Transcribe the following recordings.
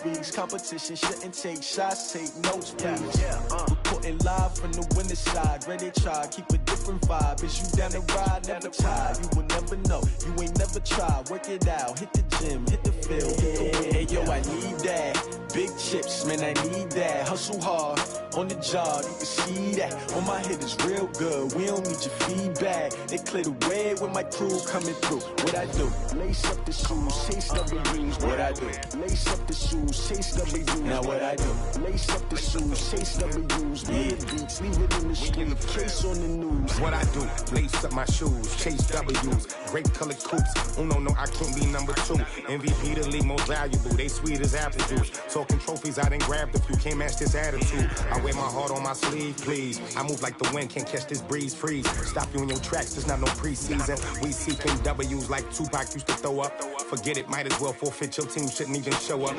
fees. Competition shouldn't take shots, take notes, please. Reporting live from the winning side. Ready to try, keep a different vibe. Is you down the ride, never tired. You will never know, you ain't never tried. Work it out, hit the gym, hit the field, hit the wheel. Hey, yo, I need that. Big chips, man, I need that. Hustle hard, on the job, you can see that. On my head is real good, we don't need your feedback. They clear the way when my crew coming through. What I do? Lace up the shoes, chase W's. What I do? Lace up the shoes, chase W's. Now what I do? Lace up the shoes, chase W's. Leave the beats, leave it in the street, case on the news. What I do? Lace up my shoes, chase W's. Grape colored coops. Oh no, I can't be number 2. MVP the league most valuable. They sweet as apple juice. Talking trophies, I done grabbed a few. Can't match this attitude. I wear my heart on my sleeve, please. I move like the wind, can't catch this breeze, freeze. Stop you in your tracks, there's not no preseason. We seeking W's like Tupac used to throw up. Forget it, might as well forfeit. Your team shouldn't even show up.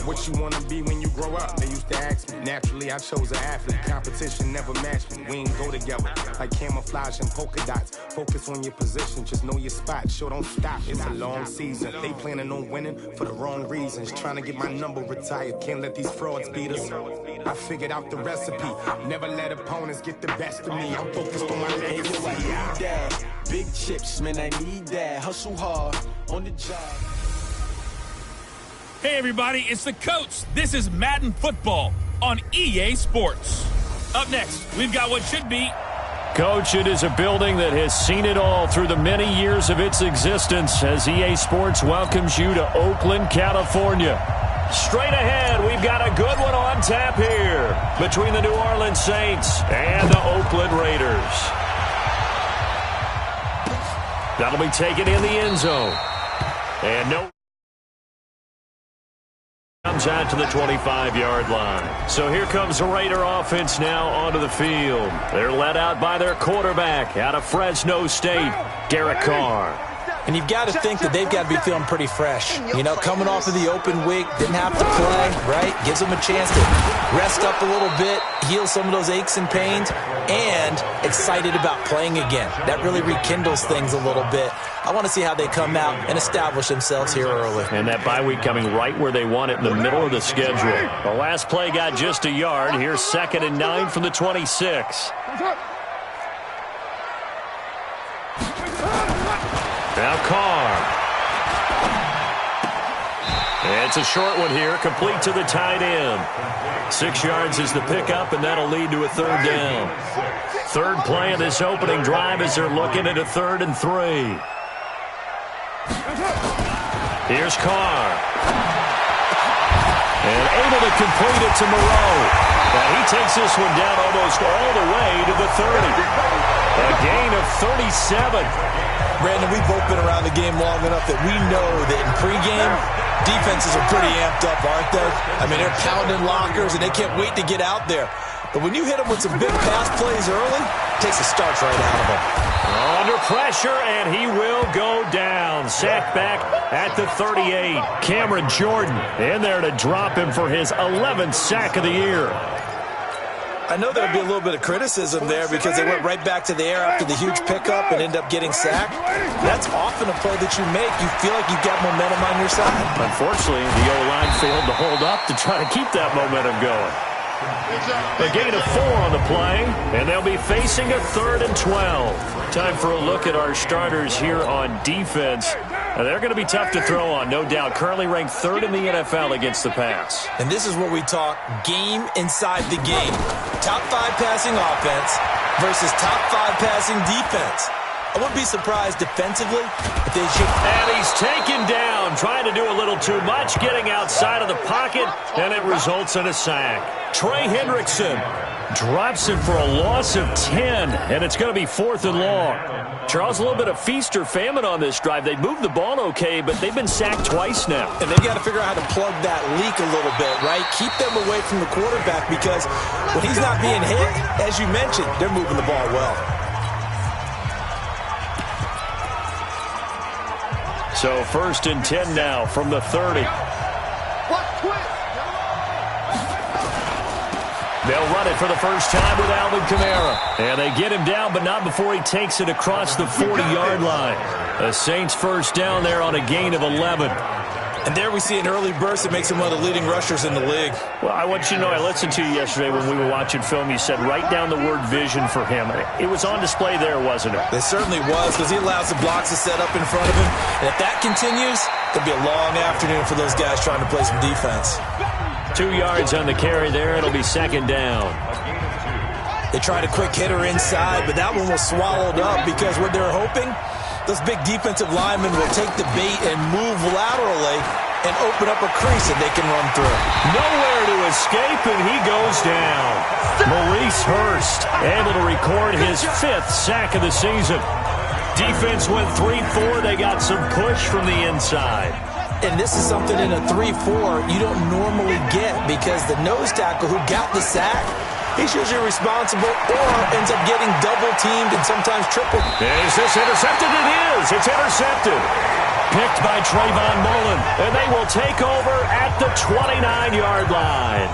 What you wanna be when you grow up? They used to ask me. Naturally, I chose an athlete. Competition never matched me. We ain't go together like camouflage and polka dots. Focus on your position, just know your spot. Sure, don't stop. It's a long season. They planning on winning for the wrong reasons. Trying to get my number retired. Can't let these frauds beat us. I figured out the recipe. Never let opponents get the best of me. I'm focused on my legacy. I need that. Big chips, man, I need that. Hustle hard, on the job. Hey, everybody, it's the coach. This is Madden Football on EA Sports. Up next, we've got what should be... Coach, it is a building that has seen it all through the many years of its existence as EA Sports welcomes you to Oakland, California. Straight ahead, we've got a good one on tap here between the New Orleans Saints and the Oakland Raiders. That'll be taken in the end zone. And no... comes out to the 25-yard line. So here comes the Raider offense now onto the field. They're led out by their quarterback out of Fresno State, Derek Carr. And you've got to think that they've got to be feeling pretty fresh. You know, coming off of the open week, didn't have to play, right? Gives them a chance to rest up a little bit, heal some of those aches and pains, and excited about playing again. That really rekindles things a little bit. I want to see how they come out and establish themselves here early. And that bye week coming right where they want it in the middle of the schedule. The last play got just a yard. Here's 2nd and 9 from the 26. Now Carr. It's a short one here, complete to the tight end. 6 yards is the pickup, and that'll lead to a 3rd down. Third play of this opening drive as they're looking at a 3rd and 3. Here's Carr. And able to complete it to Moreau. And he takes this one down almost all the way to the 30. A gain of 37. Brandon, we've both been around the game long enough that we know that in pregame, defenses are pretty amped up, aren't they? I mean, they're pounding lockers, and they can't wait to get out there. But when you hit them with some big pass plays early, it takes the starch right out of them. Under pressure, and he will go down. Sacked back at the 38. Cameron Jordan in there to drop him for his 11th sack of the year. I know there'll be a little bit of criticism there because they went right back to the air after the huge pickup and end up getting sacked. That's often a play that you make. You feel like you've got momentum on your side. Unfortunately, the O-line failed to hold up to try to keep that momentum going. A gain of 4 on the play, and they'll be facing a 3rd and 12. Time for a look at our starters here on defense. They're going to be tough to throw on, no doubt. Currently ranked 3rd in the NFL against the pass. And this is where we talk game inside the game. Top 5 passing offense versus top 5 passing defense. I wouldn't be surprised defensively if they should. And he's taken down, trying to do a little too much, getting outside of the pocket, and it results in a sack. Trey Hendrickson drops him for a loss of 10, and it's going to be 4th and long. Charles, a little bit of feast or famine on this drive. They moved the ball okay, but they've been sacked twice now. And they've got to figure out how to plug that leak a little bit, right? Keep them away from the quarterback because when he's not being hit, as you mentioned, they're moving the ball well. So 1st and 10 now from the 30. They'll run it for the first time with Alvin Kamara. And they get him down, but not before he takes it across the 40-yard line. The Saints first down there on a gain of 11. And there we see an early burst that makes him one of the leading rushers in the league. Well, I want you to know, I listened to you yesterday when we were watching film. You said write down the word vision for him. It was on display there, wasn't it? It certainly was, because he allows the blocks to set up in front of him. And if that continues, it could be a long afternoon for those guys trying to play some defense. 2 yards on the carry there. It'll be second down. They tried a quick hitter inside, but that one was swallowed up because what they're hoping, those big defensive linemen will take the bait and move laterally and open up a crease that they can run through. Nowhere to escape, and he goes down. Maurice Hurst able to record his 5th sack of the season. Defense went 3-4. They got some push from the inside. And this is something in a 3-4 you don't normally get because the nose tackle who got the sack, he's usually responsible or ends up getting double-teamed and sometimes triple. Is this intercepted? It is. It's intercepted. Picked by Trayvon Mullen, and they will take over at the 29-yard line.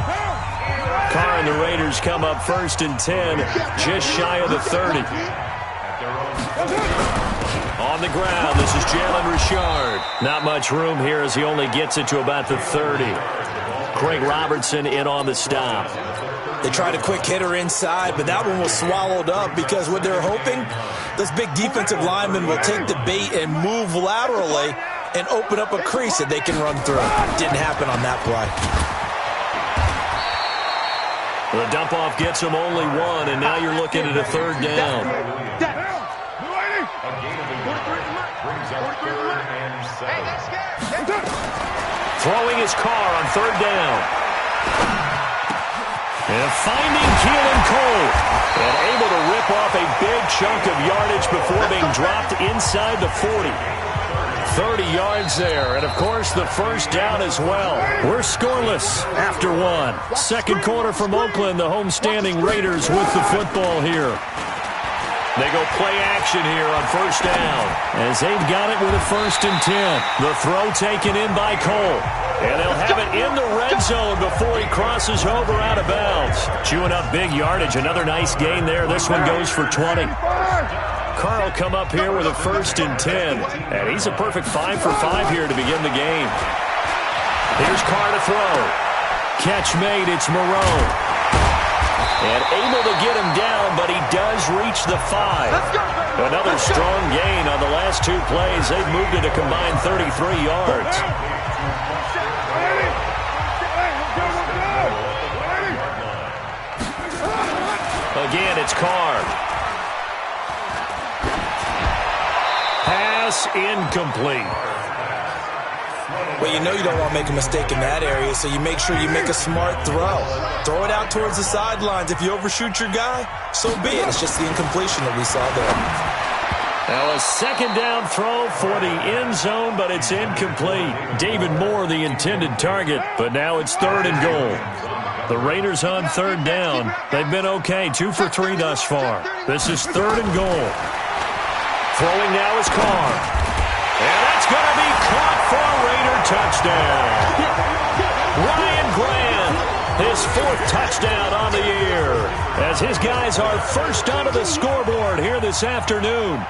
Carr and the Raiders come up 1st and 10, just shy of the 30. On the ground, this is Jalen Richard. Not much room here as he only gets it to about the 30. Craig Robertson in on the stop. They tried a quick hitter inside, but that one was swallowed up because what they're hoping, those big defensive linemen will take the bait and move laterally and open up a crease that they can run through. Didn't happen on that play. The dump-off gets them only 1, and now you're looking at a 3rd down. Throwing his Carr on 3rd down. And finding Keelan Cole. And able to rip off a big chunk of yardage before being dropped inside the 40. 30 yards there. And, of course, the 1st down as well. We're scoreless after 1. Second quarter from Oakland. The homestanding Raiders with the football here. They go play action here on 1st down as they've got it with a 1st and 10. The throw taken in by Cole. And they'll have it in the red zone before he crosses over out of bounds. Chewing up big yardage. Another nice gain there. This one goes for 20. Carr will come up here with a 1st and 10. And he's a perfect 5 for 5 here to begin the game. Here's Carr to throw. Catch made. It's Moreau. And able to get him down, but he does reach the 5. Another strong gain on the last 2 plays. They've moved it a combined 33 yards. Again, it's Carr. Pass incomplete. Well, you know you don't want to make a mistake in that area, so you make sure you make a smart throw. Throw it out towards the sidelines. If you overshoot your guy, so be it. It's just the incompletion that we saw there. Now a 2nd down throw for the end zone, but it's incomplete. David Moore, the intended target, but now it's 3rd and goal. The Raiders on 3rd down. They've been okay, 2 for 3 thus far. This is 3rd and goal. Throwing now is Carr. And that's going to be caught for a Raider touchdown. Ryan Grant, his 4th touchdown on the year, as his guys are first onto the scoreboard here this afternoon.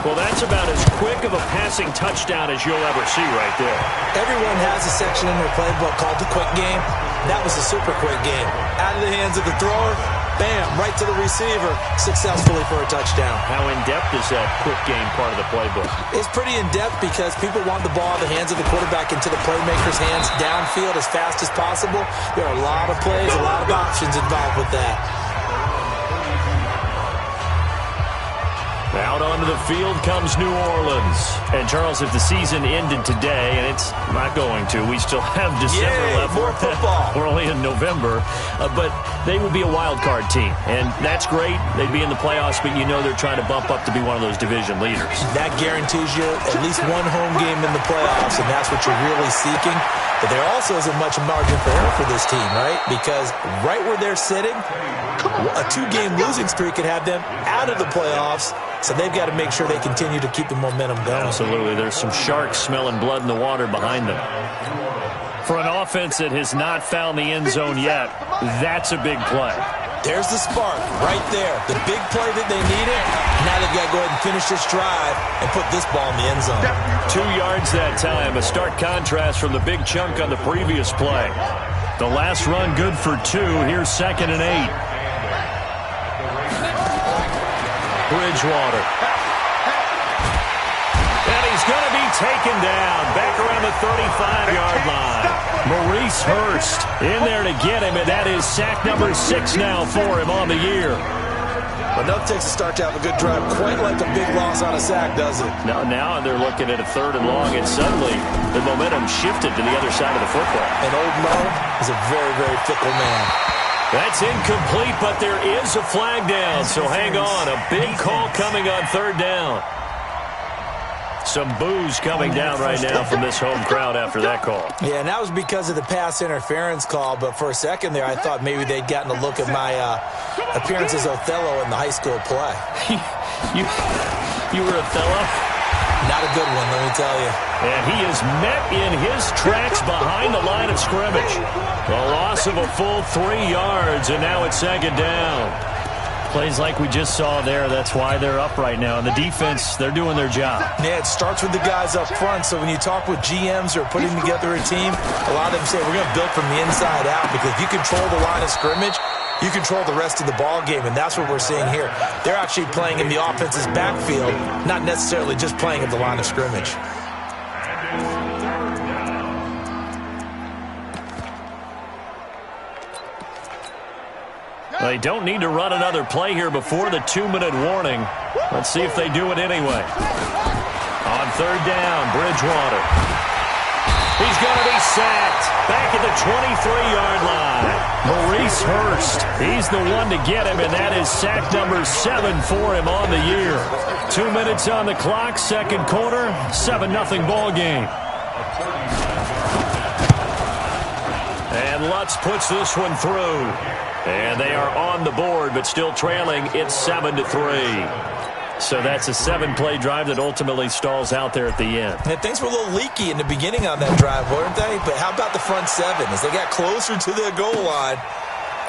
Well, that's about as quick of a passing touchdown as you'll ever see right there. Everyone has a section in their playbook called the quick game. That was a super quick game. Out of the hands of the thrower, bam, right to the receiver, successfully for a touchdown. How in-depth is that quick game part of the playbook? It's pretty in-depth because people want the ball in the hands of the quarterback into the playmaker's hands downfield as fast as possible. There are a lot of plays, a lot of options involved with that. Out onto the field comes New Orleans. And, Charles, if the season ended today, and it's not going to, we still have December left. More football. We're only in November. But they would be a wild card team. And that's great. They'd be in the playoffs, but you know they're trying to bump up to be one of those division leaders. That guarantees you at least one home game in the playoffs, and that's what you're really seeking. But there also isn't much margin for error for this team, right? Because right where they're sitting, a 2-game losing streak could have them out of the playoffs. So they've got to make sure they continue to keep the momentum going. Absolutely. There's some sharks smelling blood in the water behind them. For an offense that has not found the end zone yet, that's a big play. There's the spark right there. The big play that they needed. Now they've got to go ahead and finish this drive and put this ball in the end zone. 2 yards that time. A stark contrast from the big chunk on the previous play. The last run good for 2. Here's 2nd and 8. Bridgewater. And he's going to be taken down back around the 35-yard line. Maurice Hurst in there to get him, and that is sack number 6 now for him on the year. Enough takes a start to have a good drive. Quite like a big loss on a sack, does it? Now they're looking at a 3rd and long, and suddenly the momentum shifted to the other side of the football. And old Mo is a very, very fickle man. That's incomplete, but there is a flag down, so hang on. A big call coming on 3rd down. Some boos coming down right now from this home crowd after that call. Yeah, and that was because of the pass interference call, but for a second there, I thought maybe they'd gotten a look at my appearance as Othello in the high school play. You were Othello? Not a good one, let me tell you. And he is met in his tracks behind the line of scrimmage. The loss of a full 3 yards, and now it's 2nd down. Plays like we just saw there, that's why they're up right now. And the defense, they're doing their job. Yeah, it starts with the guys up front. So when you talk with GMs who are putting together a team, a lot of them say, we're going to build from the inside out, because if you control the line of scrimmage, you control the rest of the ball game, and that's what we're seeing here. They're actually playing in the offense's backfield, not necessarily just playing at the line of scrimmage. They don't need to run another play here before the 2-minute warning. Let's see if they do it anyway. On 3rd down, Bridgewater. He's going to be sacked back at the 23-yard line. Maurice Hurst, he's the one to get him, and that is sack number 7 for him on the year. 2 minutes on the clock, 2nd quarter, 7-0 ball game. And Lutz puts this one through. And they are on the board, but still trailing. It's 7-3. So that's a 7-play drive that ultimately stalls out there at the end. And things were a little leaky in the beginning on that drive, weren't they? But how about the front 7? As they got closer to the goal line,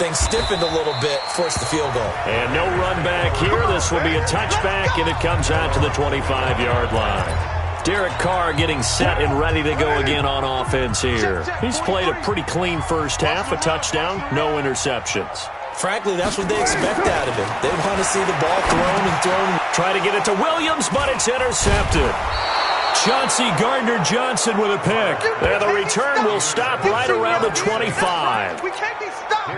things stiffened a little bit, forced the field goal. And no run back here. This will be a touchback, and it comes out to the 25-yard line. Derek Carr getting set and ready to go again on offense here. He's played a pretty clean first half, a touchdown, no interceptions. Frankly, that's what they expect out of him. They want to see the ball thrown and thrown. Try to get it to Williams, but it's intercepted. Chauncey Gardner-Johnson with a pick. And the return will stop right around the 25. We can't be stopped.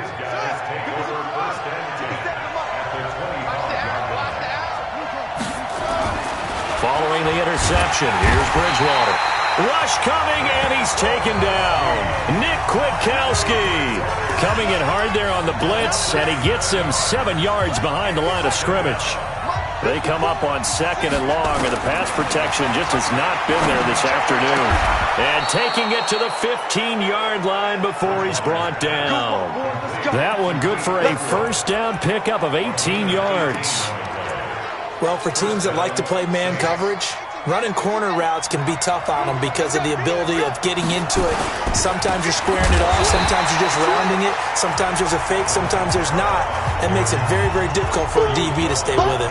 Following the interception, here's Bridgewater. Rush coming, and he's taken down. Nick Kwiatkowski coming in hard there on the blitz, and he gets him 7 yards behind the line of scrimmage. They come up on 2nd and long, and the pass protection just has not been there this afternoon. And taking it to the 15-yard line before he's brought down. That one good for a first down pickup of 18 yards. Well, for teams that like to play man coverage, running corner routes can be tough on them because of the ability of getting into it. Sometimes you're squaring it off. Sometimes you're just rounding it. Sometimes there's a fake. Sometimes there's not. It makes it very, very difficult for a DB to stay with it.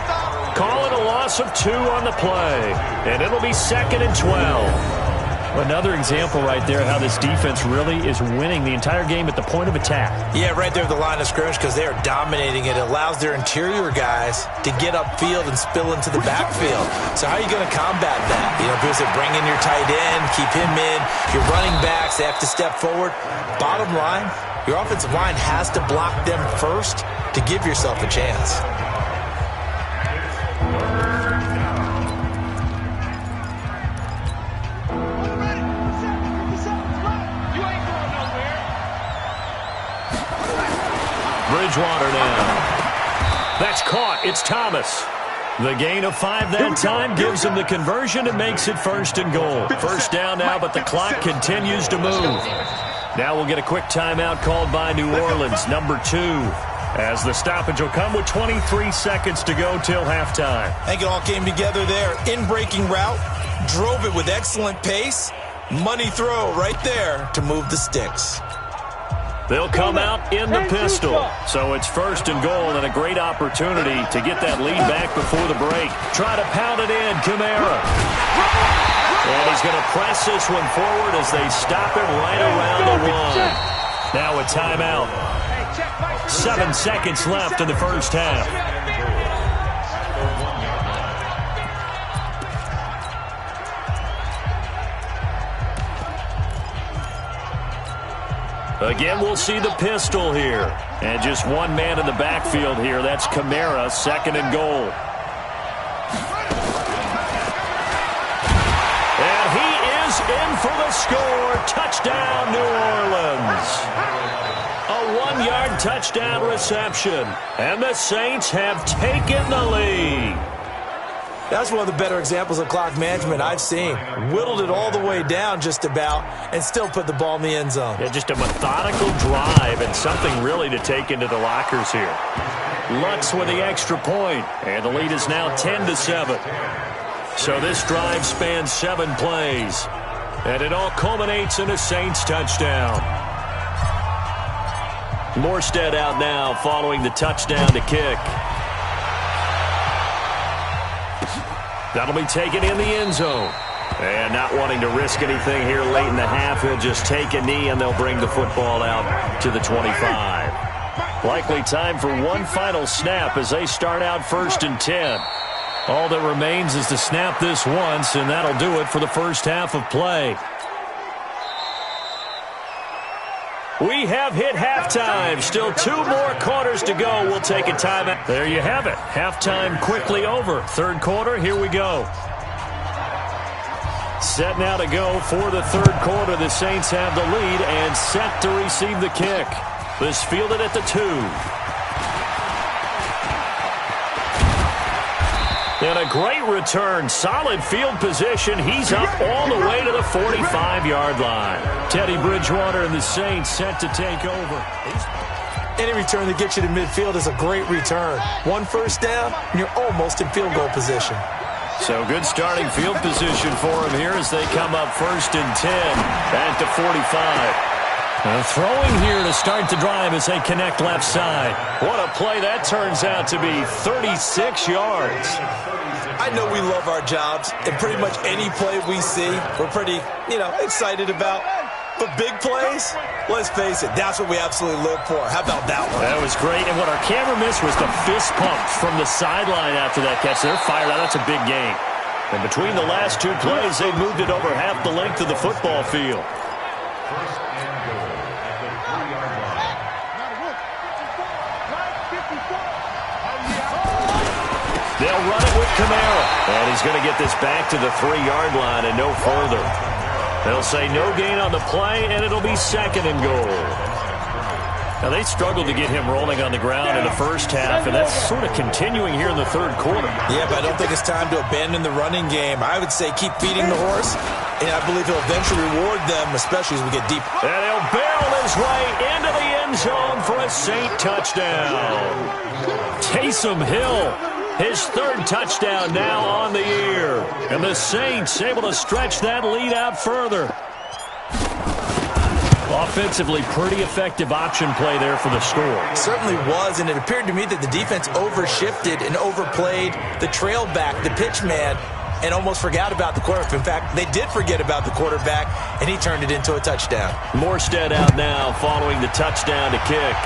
Call it a loss of 2 on the play, and it'll be 2nd and 12. Another example right there how this defense really is winning the entire game at the point of attack. Yeah, right there at the line of scrimmage because they are dominating it. It allows their interior guys to get upfield and spill into the backfield. So how are you going to combat that? You know, because they bring in your tight end, keep him in. Your running backs, they have to step forward. Bottom line, your offensive line has to block them first to give yourself a chance. Bridgewater now. That's caught. It's Thomas. The gain of 5 that time gives him the conversion and makes it 1st and goal. First down now, but the clock continues to move. Now we'll get a quick timeout called by New Orleans, number 2. As the stoppage will come with 23 seconds to go till halftime. I think it all came together there. In-breaking route, drove it with excellent pace. Money throw right there to move the sticks. They'll come out in the pistol. So it's 1st and goal and a great opportunity to get that lead back before the break. Try to pound it in, Kamara. And he's going to press this one forward as they stop it right around the 1. Now a timeout. 7 seconds left in the first half. Again, we'll see the pistol here. And just one man in the backfield here. That's Kamara, 2nd and goal. And he is in for the score. Touchdown, New Orleans. A 1-yard touchdown reception. And the Saints have taken the lead. That's one of the better examples of clock management I've seen. Whittled it all the way down just about and still put the ball in the end zone. Yeah, just a methodical drive and something really to take into the lockers here. Lutz with the extra point, and the lead is now 10-7. So this drive spans 7 plays, and it all culminates in a Saints touchdown. Morstead out now following the touchdown to kick. That'll be taken in the end zone. And not wanting to risk anything here late in the half, he'll just take a knee and they'll bring the football out to the 25. Likely time for one final snap as they start out 1st and 10. All that remains is to snap this once, and that'll do it for the first half of play. We have hit halftime. Still 2 more quarters to go. We'll take a timeout. There you have it. Halftime quickly over. 3rd quarter, here we go. Set now to go for the 3rd quarter. The Saints have the lead and set to receive the kick. This fielded at the 2. And a great return. Solid field position. He's up all the way to the 45-yard line. Teddy Bridgewater and the Saints set to take over. Any return that gets you to midfield is a great return. 1 first down, and you're almost in field goal position. So good starting field position for him here as they come up 1st and 10 at the 45. Throwing here to start the drive as they connect left side. What a play that turns out to be, 36 yards. I know we love our jobs, and pretty much any play we see, we're pretty, excited about. But big plays, let's face it, that's what we absolutely look for. How about that one? That was great, and what our camera missed was the fist pumps from the sideline after that catch. They're fired out. That's a big gain. And between the last 2 plays, they moved it over half the length of the football field. They'll run it with Kamara. And he's going to get this back to the 3-yard line and no further. They'll say no gain on the play, and it'll be 2nd and goal. Now, they struggled to get him rolling on the ground in the first half, and that's sort of continuing here in the 3rd quarter. Yeah, but I don't think it's time to abandon the running game. I would say keep feeding the horse, and I believe he'll eventually reward them, especially as we get deeper. And he'll barrel his way into the end zone for a Saint touchdown. Taysom Hill. His 3rd touchdown now on the year. And the Saints able to stretch that lead out further. Offensively, pretty effective option play there for the score. It certainly was, and it appeared to me that the defense overshifted and overplayed the trail back, the pitch man, and almost forgot about the quarterback. In fact, they did forget about the quarterback, and he turned it into a touchdown. Morstead out now following the touchdown to kick.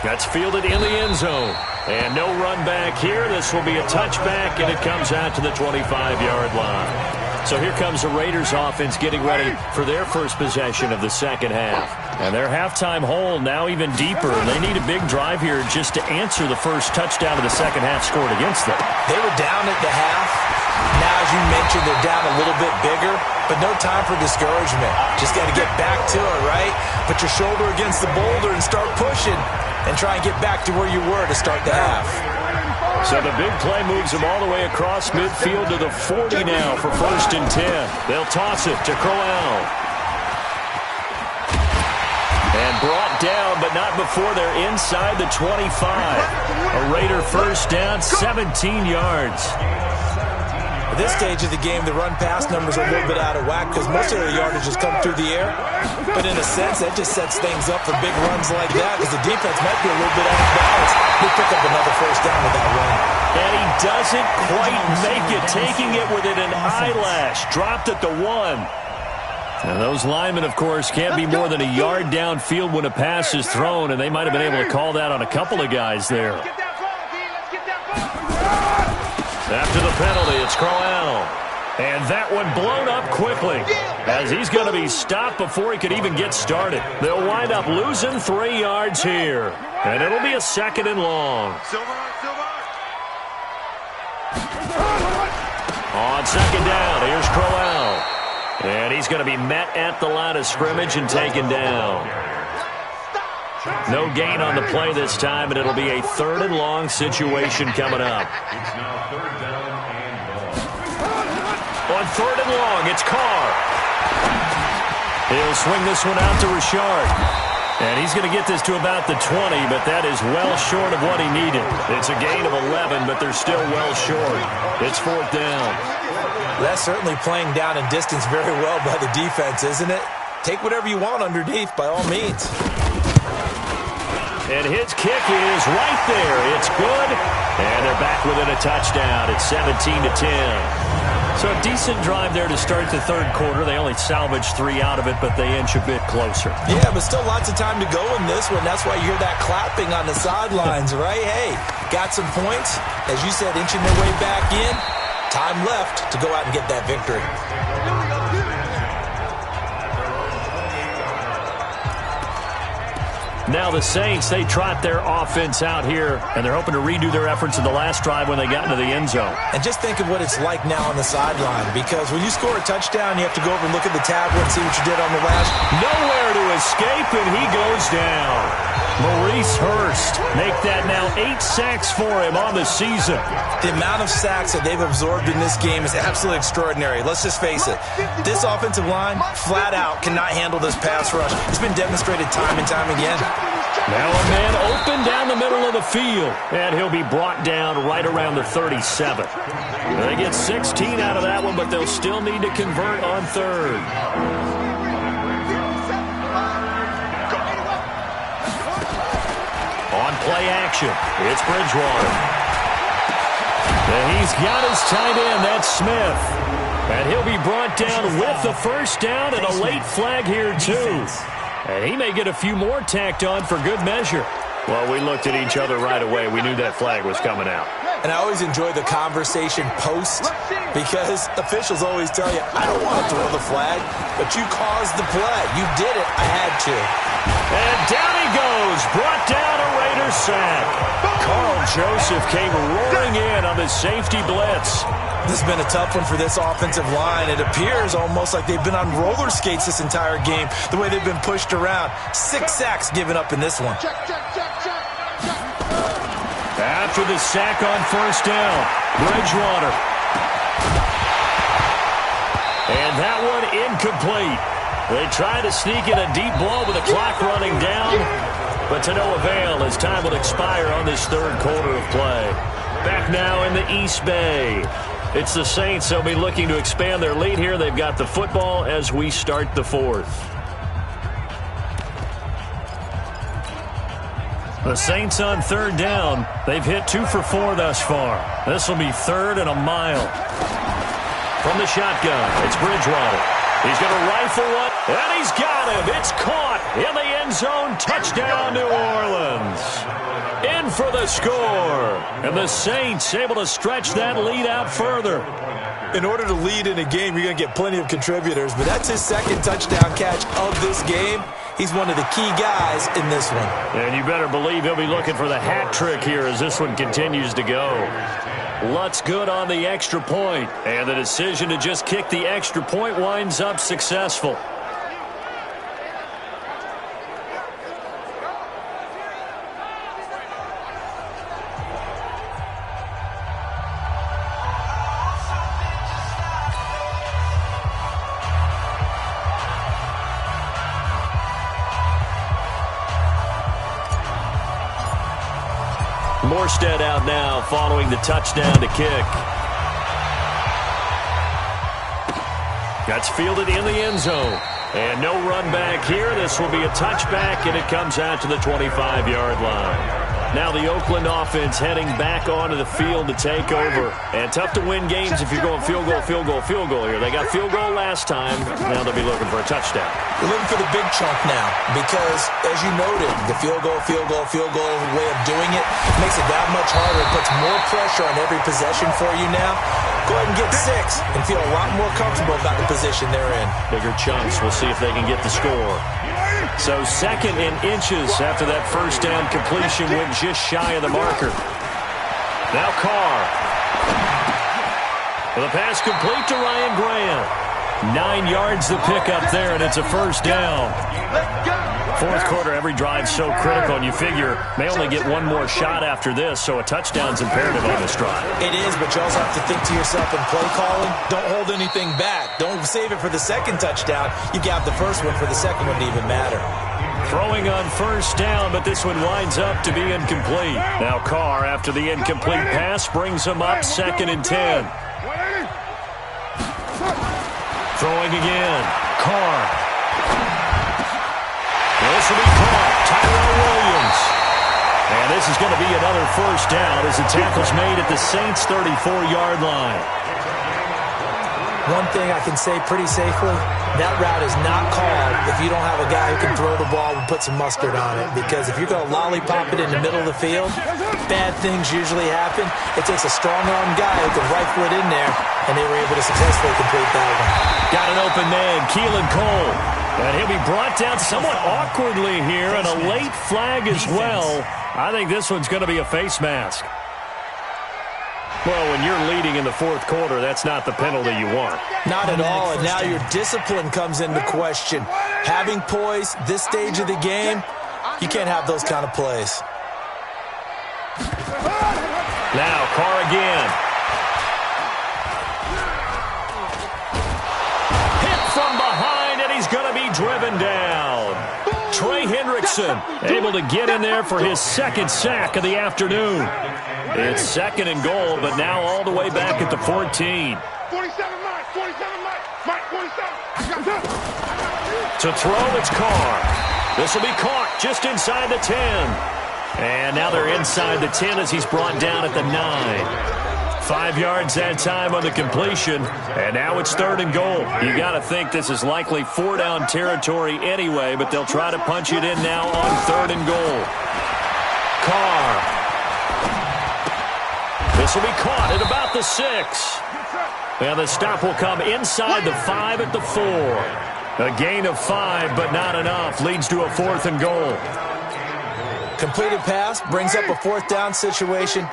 That's fielded in the end zone. And no run back here. This will be a touchback, and it comes out to the 25-yard line. So here comes the Raiders offense getting ready for their first possession of the second half. And their halftime hole now even deeper. They need a big drive here just to answer the first touchdown of the second half scored against them. They were down at the half. Now, as you mentioned, they're down a little bit bigger, but no time for discouragement. Just got to get back to it, right? Put your shoulder against the boulder and start pushing and try and get back to where you were to start the half. So the big play moves them all the way across midfield to the 40 now for 1st and 10. They'll toss it to Crowell. And brought down, but not before they're inside the 25. A Raider first down, 17 yards. At this stage of the game, the run-pass numbers are a little bit out of whack because most of their yardage has come through the air. But in a sense, that just sets things up for big runs like that because the defense might be a little bit out of balance. They pick up another first down with that run. And he doesn't quite make it, taking it within an eyelash. Dropped at the 1. And those linemen, of course, can't be more than a yard downfield when a pass is thrown, and they might have been able to call that on a couple of guys there. After the penalty, it's Crowell. And that one blown up quickly as he's going to be stopped before he could even get started. They'll wind up losing 3 yards here. And it'll be a 2nd and long. On 2nd down, here's Crowell. And he's going to be met at the line of scrimmage and taken down. No gain on the play this time, and it'll be a 3rd and long situation coming up. On 3rd and long, it's Carr. He'll swing this one out to Richard. And he's going to get this to about the 20, but that is well short of what he needed. It's a gain of 11, but they're still well short. It's 4th down. That's certainly playing down in distance very well by the defense, isn't it? Take whatever you want underneath, by all means. And his kick is right there. It's good. And they're back within a touchdown. It's 17-10. So a decent drive there to start the 3rd quarter. They only salvaged 3 out of it, but they inch a bit closer. Yeah, but still lots of time to go in this one. That's why you hear that clapping on the sidelines, right? Hey, got some points. As you said, inching their way back in. Time left to go out and get that victory. Now the Saints, they trot their offense out here, and they're hoping to redo their efforts in the last drive when they got into the end zone. And just think of what it's like now on the sideline, because when you score a touchdown, you have to go over and look at the tablet and see what you did on the last. Nowhere to escape, and he goes down. Maurice Hurst, make that now 8 sacks for him on the season. The amount of sacks that they've absorbed in this game is absolutely extraordinary. Let's just face it. This offensive line, flat out, cannot handle this pass rush. It's been demonstrated time and time again. Now a man open down the middle of the field, and he'll be brought down right around the 37. They get 16 out of that one, but they'll still need to convert on 3rd. On play action, it's Bridgewater. And he's got his tight end, that's Smith. And he'll be brought down with the first down and a late flag here too. And he may get a few more tacked on for good measure. Well, we looked at each other right away. We knew that flag was coming out. And I always enjoy the conversation post because officials always tell you, I don't want to throw the flag, but you caused the play. You did it. I had to. And down he goes. Brought down a Raider sack. Carl Joseph came roaring in on the safety blitz. This has been a tough one for this offensive line. It appears almost like they've been on roller skates this entire game, the way they've been pushed around. 6 sacks given up in this one. After the sack on first down, Bridgewater. And that one incomplete. They try to sneak in a deep ball with the clock running down, but to no avail as time will expire on this 3rd quarter of play. Back now in the East Bay. It's the Saints. They'll be looking to expand their lead here. They've got the football as we start the 4th. The Saints on 3rd down. They've hit 2 for 4 thus far. This will be 3rd and a mile. From the shotgun, it's Bridgewater. He's going to rifle one, and he's got him. It's caught in the end zone. Touchdown, New Orleans. In for the score. And the Saints able to stretch that lead out further. In order to lead in a game, you're going to get plenty of contributors, but that's his 2nd touchdown catch of this game. He's one of the key guys in this one. And you better believe he'll be looking for the hat trick here as this one continues to go. Lutz good on the extra point, and the decision to just kick the extra point winds up successful. Morstead out now following the touchdown to kick. That's fielded in the end zone. And no run back here. This will be a touchback, and it comes out to the 25-yard line. Now the Oakland offense heading back onto the field to take over. And tough to win games if you're going field goal, field goal, field goal here. They got field goal last time. Now they'll be looking for a touchdown. We're looking for the big chunk now because, as you noted, the field goal way of doing it makes it that much harder. It puts more pressure on every possession for you now. Go ahead and get 6 and feel a lot more comfortable about the position they're in. Bigger chunks. We'll see if they can get the score. So 2nd and inches after that first down completion went just shy of the marker. Now Carr. The pass complete to Ryan Graham. 9 yards the pickup there, and it's a first down. Fourth quarter, every drive so critical, and you figure may only get one more shot after this, so a touchdown's imperative on this drive. It is, but you also have to think to yourself in play calling, don't hold anything back. Don't save it for the second touchdown. You got the first one for the second one to even matter. Throwing on first down, but this one winds up to be incomplete. Now Carr, after the incomplete pass, brings him up 2nd and 10. Throwing again. Carr. This will be caught. Tyrell Williams. And this is going to be another first down as the tackle's made at the Saints' 34-yard line. One thing I can say pretty safely, that route is not called if you don't have a guy who can throw the ball and put some mustard on it. Because if you're going to lollipop it in the middle of the field, bad things usually happen. It takes a strong-arm guy who can rifle it in there, and they were able to successfully complete that one. Got an open man, Keelan Cole. And he'll be brought down somewhat awkwardly here, and a late flag as well. I think this one's going to be a face mask. Well, when you're leading in the fourth quarter, that's not the penalty you want. Not at all, and now your discipline comes into question. Having poise, this stage of the game, you can't have those kind of plays. Now, Carr again. Hit from behind, and he's going to be driven down. Trey Hendrickson able to get in there for his 2nd sack of the afternoon. It's 2nd and goal, but now all the way back at the 14. 47, Mike. 47, Mike. 47. To throw, it's Carr. This will be caught just inside the 10. And now they're inside the 10 as he's brought down at the 9. 5 yards that time on the completion, and now it's 3rd and goal. You got to think this is likely 4-down territory anyway, but they'll try to punch it in now on 3rd and goal. Carr. This will be caught at about the 6. And the stop will come inside the 5 at the 4. A gain of 5, but not enough. Leads to a 4th and goal. Completed pass brings up a 4th down situation.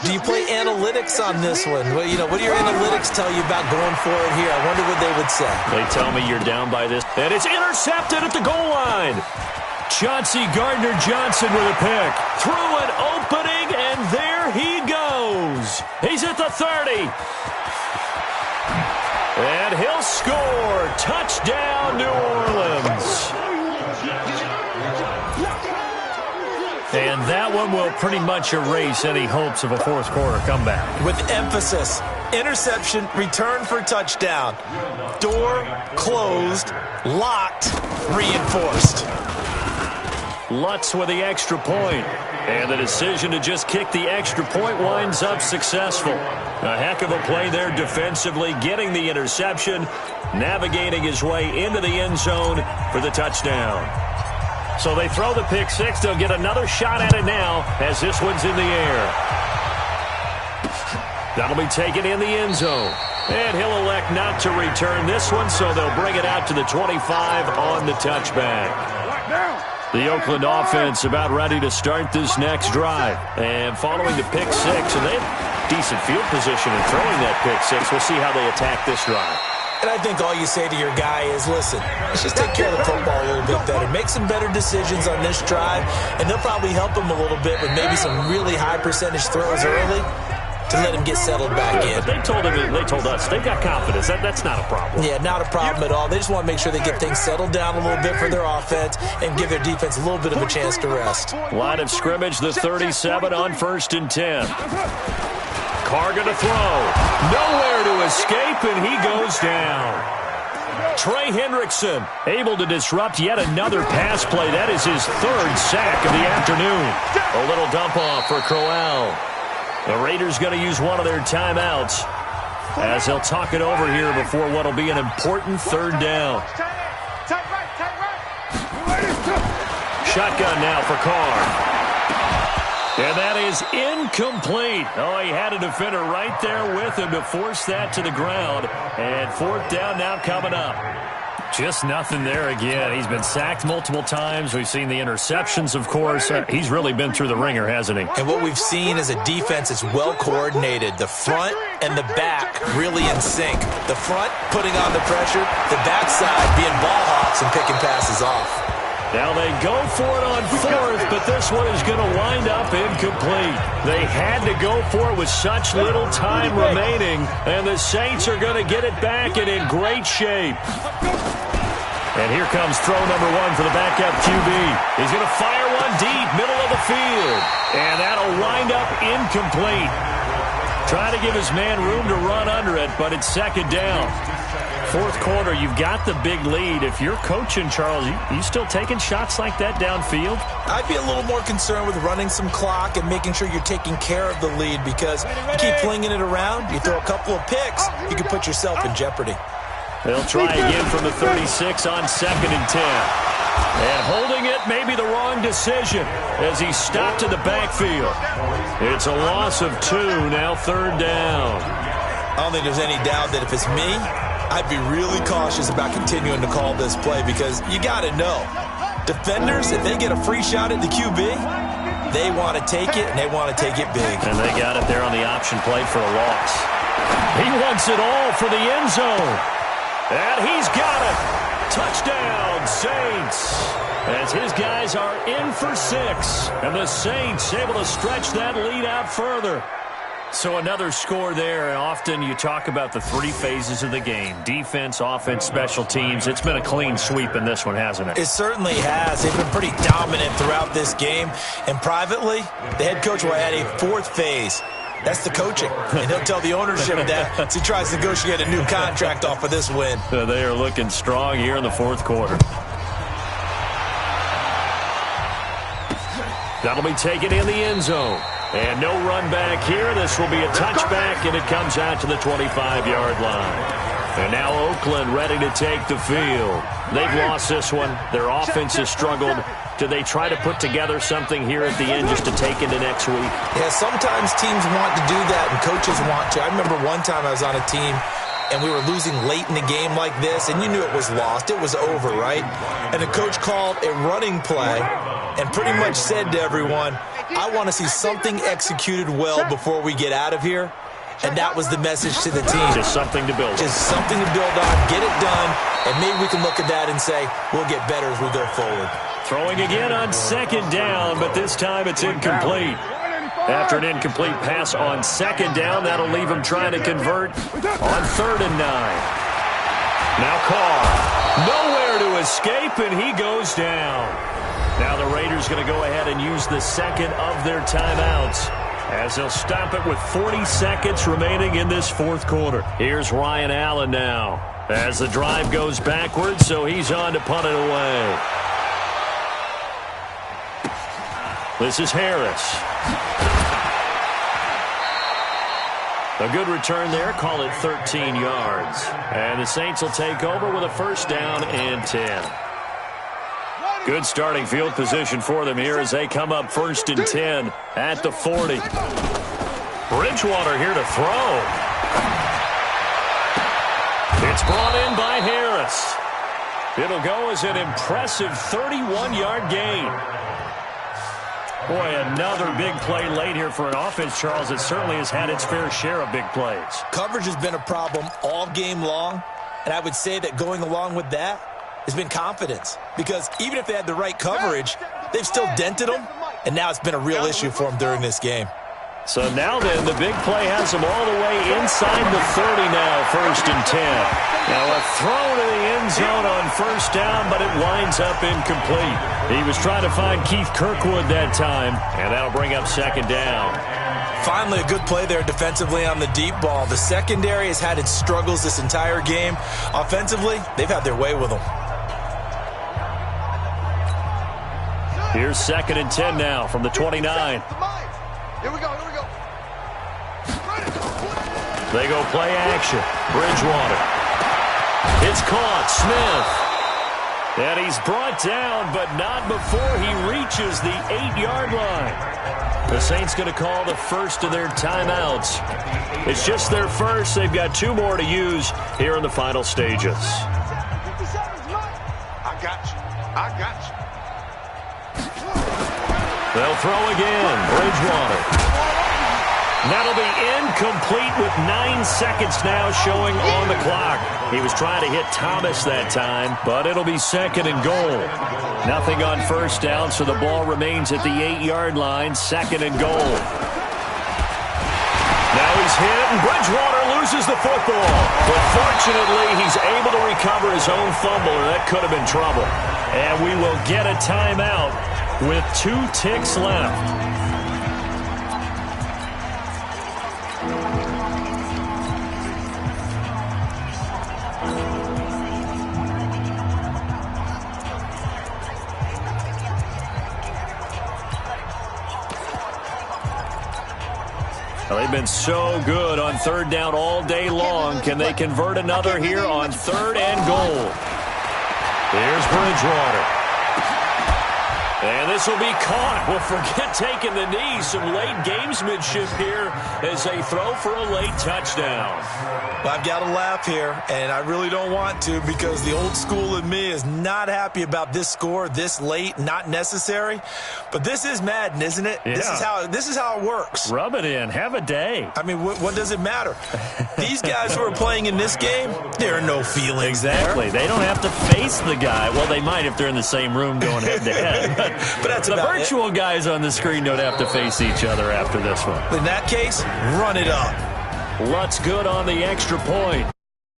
Do you play analytics on this one? Well, what do your analytics tell you about going for it here? I wonder what they would say. They tell me you're down by this. And it's intercepted at the goal line. Chauncey Gardner-Johnson with a pick. Through an opening, and there he goes. He's at the 30. And he'll score. Touchdown, New Orleans. And that one will pretty much erase any hopes of a fourth quarter comeback. With emphasis, interception, return for touchdown. Door closed, locked, reinforced. Lutz with the extra point. And the decision to just kick the extra point winds up successful. A heck of a play there defensively, getting the interception, navigating his way into the end zone for the touchdown. So they throw the pick 6. They'll get another shot at it now as this one's in the air. That'll be taken in the end zone. And he'll elect not to return this one, so they'll bring it out to the 25 on the touchback. The Oakland offense about ready to start this next drive. And following the pick 6, and they have decent field position in throwing that pick 6. We'll see how they attack this drive. And I think all you say to your guy is, listen, let's just take care of the football a little bit better. Make some better decisions on this drive, and they'll probably help him a little bit with maybe some really high percentage throws early to let him get settled back in. But they told us they've got confidence. That's not a problem. Yeah, not a problem at all. They just want to make sure they get things settled down a little bit for their offense and give their defense a little bit of a chance to rest. Line of scrimmage, the 37 on 1st and 10. Carr going to throw. Nowhere to escape, and he goes down. Trey Hendrickson able to disrupt yet another pass play. That is his third sack of the afternoon. A little dump off for Crowell. The Raiders going to use one of their timeouts as they'll talk it over here before what will be an important third down. Shotgun now for Carr. And that is incomplete. Oh, he had a defender right there with him to force that to the ground. And fourth down now coming up. Just nothing there again. He's been sacked multiple times. We've seen the interceptions, of course. He's really been through the ringer, hasn't he? And what we've seen is a defense that's well coordinated. The front and the back really in sync. The front putting on the pressure. The backside being ball hawks and picking passes off. Now they go for it on fourth, but this one is going to wind up incomplete. They had to go for it with such little time remaining, and the Saints are going to get it back and in great shape. And here comes throw number one for the backup QB. He's going to fire one deep, middle of the field, and that'll wind up incomplete. Trying to give his man room to run under it, but it's second down. Fourth quarter, you've got the big lead. If you're coaching, Charles, you still taking shots like that downfield? I'd be a little more concerned with running some clock and making sure you're taking care of the lead, because you keep flinging it around, you throw a couple of picks, you can put yourself in jeopardy. They'll try again from the 36 on second and 10. And holding it may be the wrong decision as he stopped in the backfield. It's a loss of 2, now third down. I don't think there's any doubt that if it's me, I'd be really cautious about continuing to call this play, because you got to know, defenders, if they get a free shot at the QB, they want to take it, and they want to take it big. And they got it there on the option play for a loss. He wants it all for the end zone. And he's got it. Touchdown, Saints. As his guys are in for 6. And the Saints able to stretch that lead out further. So another score there, and often you talk about the 3 phases of the game. Defense, offense, special teams. It's been a clean sweep in this one, hasn't it? It certainly has. They've been pretty dominant throughout this game. And privately, the head coach will add a 4th phase. That's the coaching. And he'll tell the ownership that as he tries to negotiate a new contract off of this win. They are looking strong here in the fourth quarter. That'll be taken in the end zone. And no run back here. This will be a touchback, and it comes out to the 25-yard line. And now Oakland ready to take the field. They've lost this one. Their offense has struggled. Do they try to put together something here at the end just to take into next week? Yeah, sometimes teams want to do that, and coaches want to. I remember one time I was on a team, and we were losing late in the game like this, and you knew it was lost. It was over, right? And the coach called a running play and pretty much said to everyone, I want to see something executed well before we get out of here. And that was the message to the team. Just something to build on. Just something to build on, get it done, and maybe we can look at that and say, we'll get better as we go forward. Throwing again on second down, but this time it's incomplete. After an incomplete pass on second down, that'll leave him trying to convert on 3rd and 9. Now Carr, nowhere to escape, and he goes down. Now the Raiders going to go ahead and use the second of their timeouts as they'll stop it with 40 seconds remaining in this fourth quarter. Here's Ryan Allen now as the drive goes backwards, so he's on to punt it away. This is Harris. A good return there, call it 13 yards. And the Saints will take over with a first down and 10. Good starting field position for them here as they come up 1st and 10 at the 40. Bridgewater here to throw. It's brought in by Harris. It'll go as an impressive 31-yard gain. Boy, another big play late here for an offense, Charles, that certainly has had its fair share of big plays. Coverage has been a problem all game long, and I would say that going along with that has been confidence, because even if they had the right coverage, they've still dented them, and now it's been a real issue for them during this game. So now then, the big play has them all the way inside the 30 now, 1st and 10. Now a throw to the end zone on first down, but it winds up incomplete. He was trying to find Keith Kirkwood that time, and that'll bring up second down. Finally, a good play there defensively on the deep ball. The secondary has had its struggles this entire game. Offensively, they've had their way with them. Here's 2nd and 10 now from the 29. Here we go. They go play action. Bridgewater. It's caught. Smith. And he's brought down, but not before he reaches the 8-yard line. The Saints going to call the first of their timeouts. It's just their first. They've got 2 more to use here in the final stages. I got you. They'll throw again. Bridgewater. That'll be incomplete with 9 seconds now showing on the clock. He was trying to hit Thomas that time, but it'll be 2nd and goal. Nothing on first down, so the ball remains at the 8-yard line, 2nd and goal. Now he's hit, and Bridgewater loses the football. But fortunately, he's able to recover his own fumble, or that could have been trouble. And we will get a timeout with 2 ticks left. Well, they've been so good on 3rd down all day long. Can they convert another here on 3rd and goal? Here's Bridgewater. And this will be caught. Well, forget taking the knee. Some late gamesmanship here as they throw for a late touchdown. Well, I've got to laugh here, and I really don't want to because the old school in me is not happy about this score this late, not necessary. But this is Madden, isn't it? Yeah. This is how it works. Rub it in. Have a day. I mean, what does it matter? These guys who are playing in this game, there are no feelings. Exactly. There. They don't have to face the guy. Well, they might if they're in the same room going head-to-head. But that's the about virtual guys on the screen don't have to face each other after this one. In that case, run it up. Lutz good on the extra point.